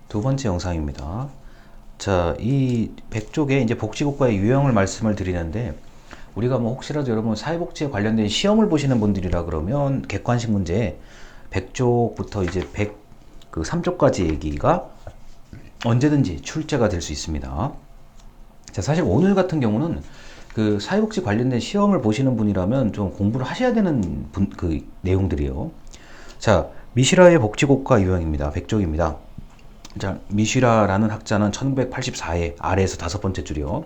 두 번째 영상입니다. 자, 이 백족의 이제 복지국가의 유형을 말씀을 드리는데, 우리가 뭐 혹시라도 여러분 사회복지에 관련된 시험을 보시는 분들이라 그러면 객관식 문제에 백족부터 이제 그 3쪽까지 얘기가 언제든지 출제가 될 수 있습니다. 자, 사실 오늘 같은 경우는 그 사회복지 관련된 시험을 보시는 분이라면 좀 공부를 하셔야 되는 그 내용들이요. 자, 미시라의 복지국가 유형입니다. 백족입니다. 자, 미슈라라는 학자는 1984에 아래에서 다섯 번째 줄이요.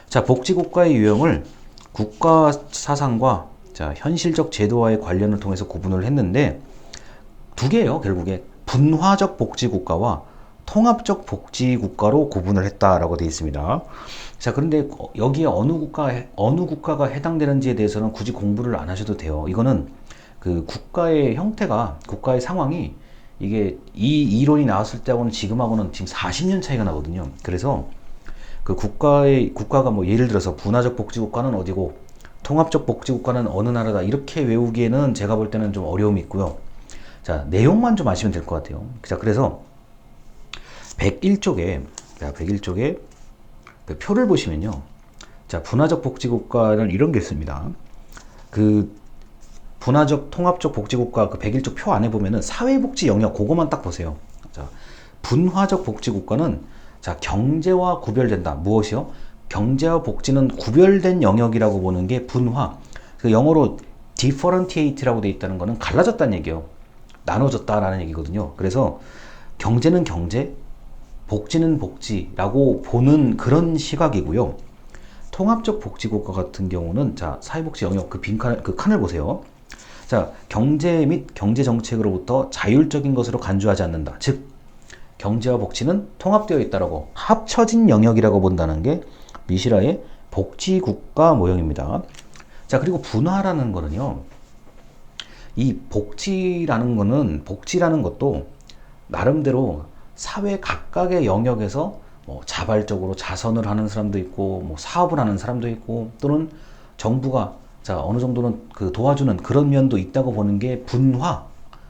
자, 복지국가의 유형을 국가 사상과 자, 현실적 제도와의 관련을 통해서 구분을 했는데 두 개예요. 결국에 분화적 복지국가와 통합적 복지국가로 구분을 했다라고 되어 있습니다. 자, 그런데 여기에 어느 국가가 해당되는지에 대해서는 굳이 공부를 안 하셔도 돼요. 이거는 그 국가의 형태가, 국가의 상황이 이게 이 이론이 나왔을 때하고는 지금하고는 지금 40년 차이가 나거든요. 그래서 그 국가가 뭐 예를 들어서 분화적 복지국가는 어디고 통합적 복지국가는 어느 나라다 이렇게 외우기에는 제가 볼 때는 좀 어려움이 있고요. 자, 내용만 좀 아시면 될 것 같아요. 자, 그래서 101쪽에 그 표를 보시면요. 자, 분화적 복지국가는 이런 게 있습니다. 그 분화적 통합적 복지국가 그 101쪽 표 안에 보면은 사회복지 영역 그거만 딱 보세요. 자, 분화적 복지국가는 자, 경제와 구별된다. 무엇이요? 경제와 복지는 구별된 영역이라고 보는 게 분화. 그 영어로 differentiate라고 돼 있다는 거는 갈라졌다는 얘기예요. 나눠졌다라는 얘기거든요. 그래서 경제는 경제, 복지는 복지라고 보는 그런 시각이고요. 통합적 복지국가 같은 경우는 자, 사회복지 영역 그 빈칸 그 칸을 보세요. 자, 경제 및 경제 정책으로부터 자율적인 것으로 간주하지 않는다. 즉, 경제와 복지는 통합되어 있다라고 합쳐진 영역이라고 본다는 게 미시라의 복지국가 모형입니다. 자, 그리고 분화라는 거는요. 이 복지라는 것도 나름대로 사회 각각의 영역에서 뭐 자발적으로 자선을 하는 사람도 있고 뭐 사업을 하는 사람도 있고 또는 정부가 자, 어느 정도는 그 도와주는 그런 면도 있다고 보는 게 분화,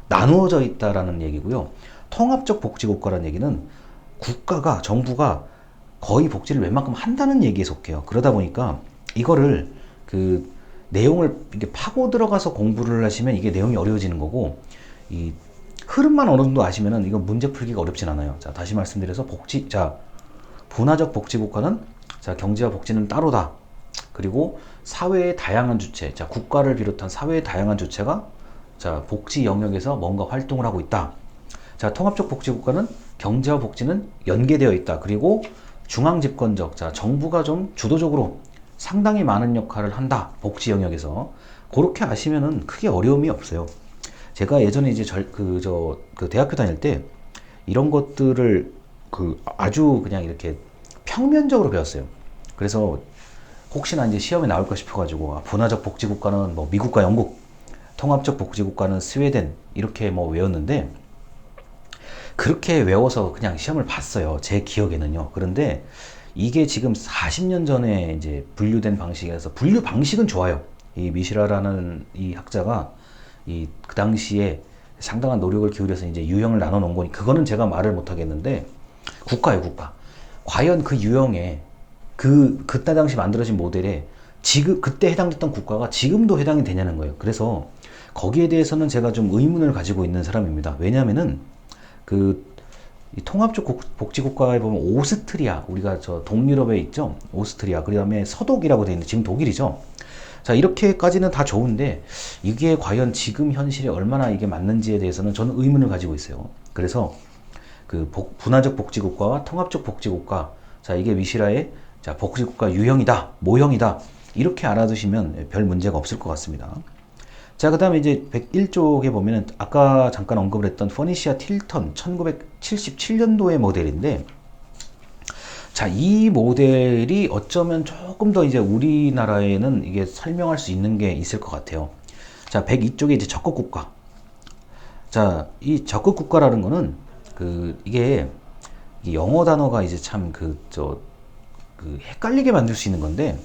나누어져 있다라는 얘기고요. 통합적 복지국가라는 얘기는 정부가 거의 복지를 웬만큼 한다는 얘기에 속해요. 그러다 보니까 이거를 그 내용을 이렇게 파고 들어가서 공부를 하시면 이게 내용이 어려워지는 거고, 이 흐름만 어느 정도 아시면은 이건 문제 풀기가 어렵진 않아요. 자, 다시 말씀드려서 분화적 복지국가는 자, 경제와 복지는 따로다. 그리고 사회의 다양한 주체, 자, 국가를 비롯한 사회의 다양한 주체가 자, 복지 영역에서 뭔가 활동을 하고 있다. 자, 통합적 복지국가는 경제와 복지는 연계되어 있다. 그리고 중앙집권적, 자, 정부가 좀 주도적으로 상당히 많은 역할을 한다. 복지 영역에서. 그렇게 아시면은 크게 어려움이 없어요. 제가 예전에 이제 그 대학교 다닐 때 이런 것들을 그 아주 그냥 이렇게 평면적으로 배웠어요. 그래서 혹시나 이제 시험에 나올까 싶어가지고 분화적 복지국가는 뭐 미국과 영국, 통합적 복지국가는 스웨덴 이렇게 뭐 외웠는데 그렇게 외워서 그냥 시험을 봤어요. 제 기억에는요. 그런데 이게 지금 40년 전에 이제 분류된 방식이라서 분류 방식은 좋아요. 이 미시라라는 이 학자가 그 당시에 상당한 노력을 기울여서 이제 유형을 나눠 놓은 거니 그거는 제가 말을 못 하겠는데 국가예요, 국가. 과연 그 유형에 그때 당시 만들어진 모델에 지금 그때 해당됐던 국가가 지금도 해당이 되냐는 거예요. 그래서 거기에 대해서는 제가 좀 의문을 가지고 있는 사람입니다. 왜냐하면은 이 통합적 복지국가에 보면 오스트리아, 우리가 저 동유럽에 있죠. 오스트리아, 그 다음에 서독이라고 되어 있는데 지금 독일이죠. 자, 이렇게까지는 다 좋은데 이게 과연 지금 현실에 얼마나 이게 맞는지에 대해서는 저는 의문을 가지고 있어요. 그래서 그 분화적 복지국가와 통합적 복지국가, 자, 이게 미시라의 자, 복지국가 유형이다, 모형이다 이렇게 알아두시면 별 문제가 없을 것 같습니다. 자, 그 다음에 이제 101쪽에 보면은 아까 잠깐 언급을 했던 퍼니시아 틸턴 1977년도의 모델인데, 자, 이 모델이 어쩌면 조금 더 이제 우리나라에는 이게 설명할 수 있는 게 있을 것 같아요. 자, 102쪽에 이제 적극국가. 자, 이 적극국가라는 거는 이게 영어 단어가 이제 참 헷갈리게 만들 수 있는 건데,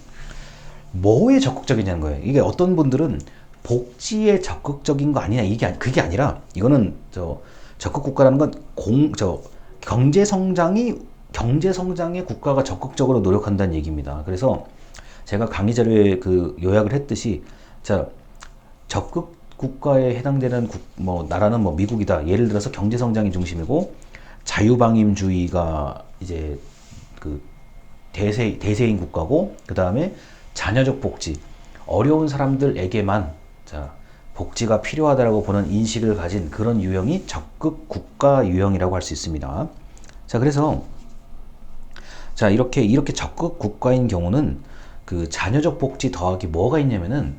뭐에 적극적이냐는 거예요. 이게 어떤 분들은 복지에 적극적인 거 아니냐, 그게 아니라, 이거는 적극국가라는 건 경제 성장에 국가가 적극적으로 노력한다는 얘기입니다. 그래서 제가 강의 자료에 그 요약을 했듯이, 자, 적극 국가에 해당되는 나라는 뭐 미국이다. 예를 들어서 경제 성장이 중심이고 자유방임주의가 이제 그 대세인 국가고, 그 다음에 자녀적 복지, 어려운 사람들에게만 자 복지가 필요하다라고 보는 인식을 가진 그런 유형이 적극 국가 유형이라고 할 수 있습니다. 자, 그래서 자 이렇게 적극 국가인 경우는 그 자녀적 복지 더하기 뭐가 있냐면은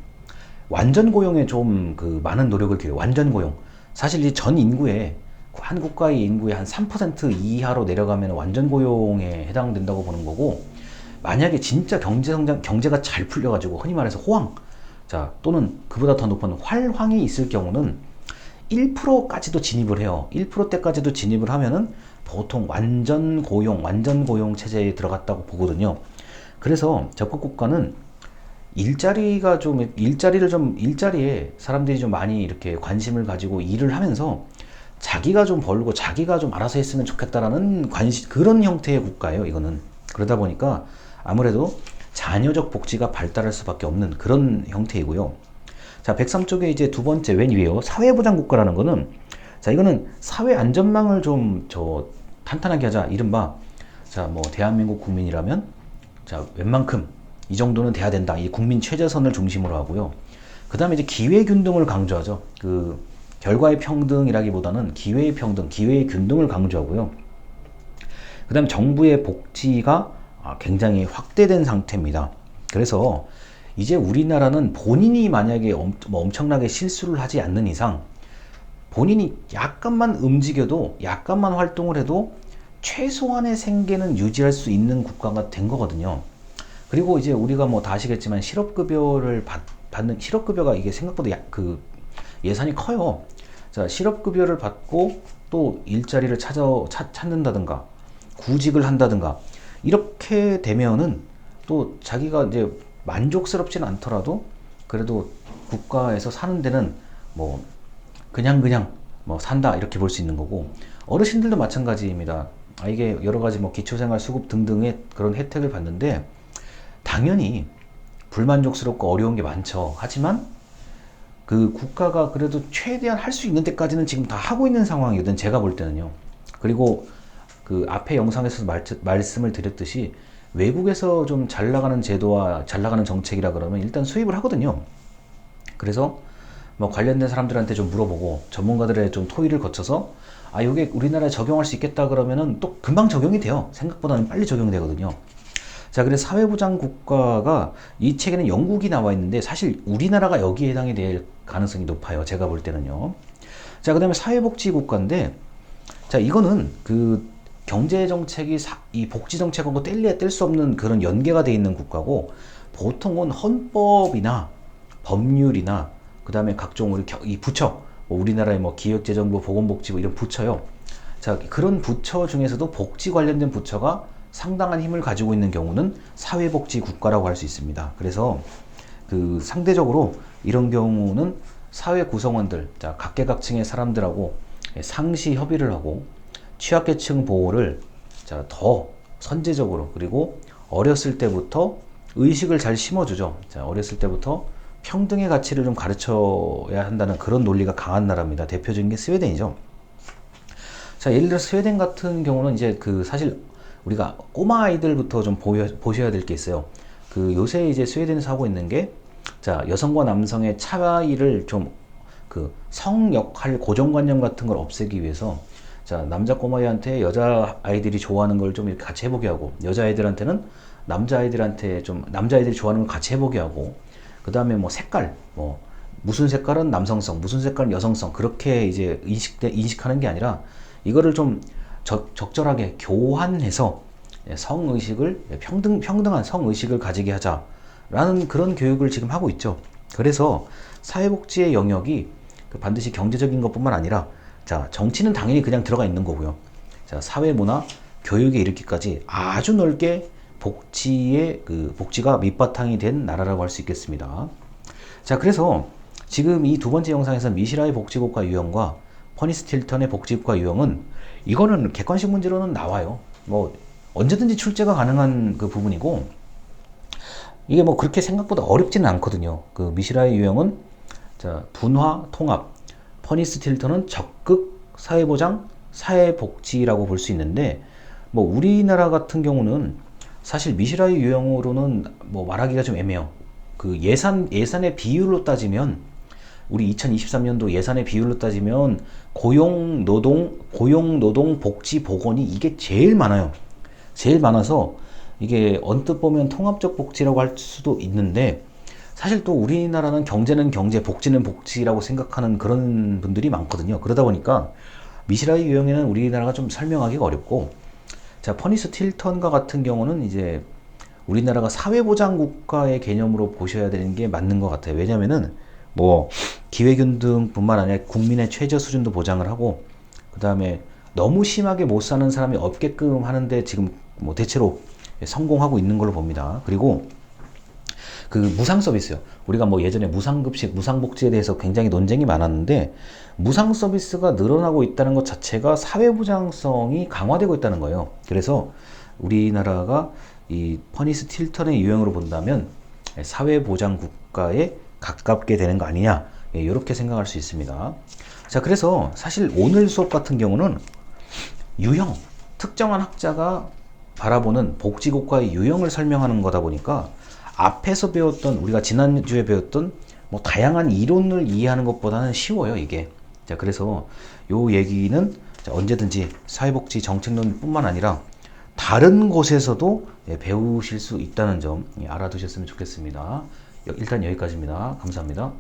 완전 고용에 좀 그 많은 노력을 기울여요. 완전 고용. 사실 이 전 인구의 한 국가의 인구의 한 3% 이하로 내려가면 완전 고용에 해당된다고 보는 거고, 만약에 진짜 경제가 잘 풀려가지고 흔히 말해서 호황, 자 또는 그보다 더 높은 활황이 있을 경우는 1%까지도 진입을 해요. 1%대까지도 진입을 하면은 보통 완전 고용 체제에 들어갔다고 보거든요. 그래서 적극 국가는 일자리에 사람들이 좀 많이 이렇게 관심을 가지고 일을 하면서 자기가 좀 벌고 자기가 좀 알아서 했으면 좋겠다라는 그런 형태의 국가예요, 이거는. 그러다 보니까 아무래도 자녀적 복지가 발달할 수밖에 없는 그런 형태이고요. 자, 103쪽에 이제 두 번째 맨 위에요. 사회보장 국가라는 거는, 자, 이거는 사회 안전망을 좀 탄탄하게 하자. 이른바, 자, 뭐, 대한민국 국민이라면, 자, 웬만큼 이 정도는 돼야 된다. 이 국민 최저선을 중심으로 하고요. 그 다음에 이제 기회 균등을 강조하죠. 그, 결과의 평등이라기보다는 기회의 평등, 기회의 균등을 강조하고요. 그 다음에 정부의 복지가 굉장히 확대된 상태입니다. 그래서 이제 우리나라는 본인이 만약에 엄청나게 실수를 하지 않는 이상, 본인이 약간만 움직여도, 약간만 활동을 해도 최소한의 생계는 유지할 수 있는 국가가 된 거거든요. 그리고 이제 우리가 뭐 다 아시겠지만 실업급여를 받는, 실업급여가 이게 생각보다 예산이 커요. 자, 실업급여를 받고 또 일자리를 찾는다든가 구직을 한다든가 이렇게 되면은 또 자기가 이제 만족스럽지는 않더라도 그래도 국가에서 사는 데는 뭐 그냥 뭐 산다 이렇게 볼 수 있는 거고, 어르신들도 마찬가지입니다. 이게 여러 가지 뭐 기초생활수급 등등의 그런 혜택을 받는데 당연히 불만족스럽고 어려운 게 많죠. 하지만 그 국가가 그래도 최대한 할 수 있는 데까지는 지금 다 하고 있는 상황이거든, 제가 볼 때는요. 그리고 그 앞에 영상에서 말씀을 드렸듯이 외국에서 좀 잘 나가는 제도와 잘 나가는 정책이라 그러면 일단 수입을 하거든요. 그래서 뭐 관련된 사람들한테 좀 물어보고 전문가들의 좀 토의를 거쳐서 이게 우리나라에 적용할 수 있겠다 그러면은 또 금방 적용이 돼요. 생각보다는 빨리 적용이 되거든요. 자, 그래서 사회보장 국가가 이 책에는 영국이 나와 있는데 사실 우리나라가 여기에 해당이 될 가능성이 높아요. 제가 볼 때는요. 자, 그 다음에 사회복지 국가인데, 자, 이거는 그 경제정책이 이 복지정책하고 뗄 수 없는 그런 연계가 돼 있는 국가고, 보통은 헌법이나 법률이나 그 다음에 각종 이 부처, 우리나라의 뭐 기획재정부, 보건복지부 이런 부처요. 자, 그런 부처 중에서도 복지 관련된 부처가 상당한 힘을 가지고 있는 경우는 사회복지 국가라고 할 수 있습니다. 그래서 그 상대적으로 이런 경우는 사회 구성원들, 자, 각계각층의 사람들하고 상시 협의를 하고 취약계층 보호를 자, 더 선제적으로, 그리고 어렸을 때부터 의식을 잘 심어주죠. 자, 어렸을 때부터 평등의 가치를 좀 가르쳐야 한다는 그런 논리가 강한 나라입니다. 대표적인 게 스웨덴이죠. 자, 예를 들어 스웨덴 같은 경우는 이제 그 사실 우리가 꼬마 아이들부터 좀 보셔야 될 게 있어요. 그 요새 이제 스웨덴에서 하고 있는 게, 자, 여성과 남성의 차이를 좀 그 성 역할 고정관념 같은 걸 없애기 위해서, 자, 남자 꼬마애한테 여자 아이들이 좋아하는 걸 좀 이렇게 같이 해보게 하고, 여자 아이들한테는 남자 아이들한테 좀 남자 아이들이 좋아하는 걸 같이 해보게 하고, 그 다음에 뭐 색깔, 뭐 무슨 색깔은 남성성, 무슨 색깔은 여성성, 그렇게 이제 인식하는 게 아니라 이거를 좀 적절하게 교환해서 성의식을, 평등한 성의식을 가지게 하자라는 그런 교육을 지금 하고 있죠. 그래서 사회복지의 영역이 반드시 경제적인 것뿐만 아니라, 자, 정치는 당연히 그냥 들어가 있는 거고요. 자, 사회문화, 교육에 이르기까지 아주 넓게 복지가 밑바탕이 된 나라라고 할 수 있겠습니다. 자, 그래서 지금 이 두 번째 영상에서 미시라의 복지국가 유형과 퍼니스 틸턴의 복지국가 유형은 이거는 객관식 문제로는 나와요. 뭐 언제든지 출제가 가능한 그 부분이고, 이게 뭐 그렇게 생각보다 어렵지는 않거든요. 그 미시라의 유형은 자, 분화, 통합, 퍼니스 틸턴은 적극 사회보장, 사회복지라고 볼 수 있는데, 뭐 우리나라 같은 경우는 사실 미시라의 유형으로는 뭐 말하기가 좀 애매해요. 그 예산의 비율로 따지면, 우리 2023년도 예산의 비율로 따지면 고용 노동 복지 보건이 이게 제일 많아요. 제일 많아서 이게 언뜻 보면 통합적 복지라고 할 수도 있는데, 사실 또 우리나라는 경제는 경제, 복지는 복지라고 생각하는 그런 분들이 많거든요. 그러다 보니까 미시라의 유형에는 우리나라가 좀 설명하기가 어렵고, 자, 퍼니스 틸턴과 같은 경우는 이제 우리나라가 사회보장 국가의 개념으로 보셔야 되는 게 맞는 것 같아요. 왜냐면은 뭐 기회균등뿐만 아니라 국민의 최저 수준도 보장을 하고, 그 다음에 너무 심하게 못 사는 사람이 없게끔 하는데 지금 뭐 대체로 성공하고 있는 걸로 봅니다. 그리고 그 무상 서비스요. 우리가 뭐 예전에 무상급식, 무상복지에 대해서 굉장히 논쟁이 많았는데, 무상 서비스가 늘어나고 있다는 것 자체가 사회보장성이 강화되고 있다는 거예요. 그래서 우리나라가 이 퍼니스 틸턴의 유형으로 본다면 사회보장 국가에 가깝게 되는 거 아니냐, 이렇게 생각할 수 있습니다. 자, 그래서 사실 오늘 수업 같은 경우는 유형, 특정한 학자가 바라보는 복지국가의 유형을 설명하는 거다 보니까, 앞에서 배웠던, 우리가 지난주에 배웠던 뭐 다양한 이론을 이해하는 것보다는 쉬워요, 이게. 자, 그래서 요 얘기는 언제든지 사회복지 정책론 뿐만 아니라 다른 곳에서도 배우실 수 있다는 점 알아두셨으면 좋겠습니다. 일단 여기까지입니다. 감사합니다.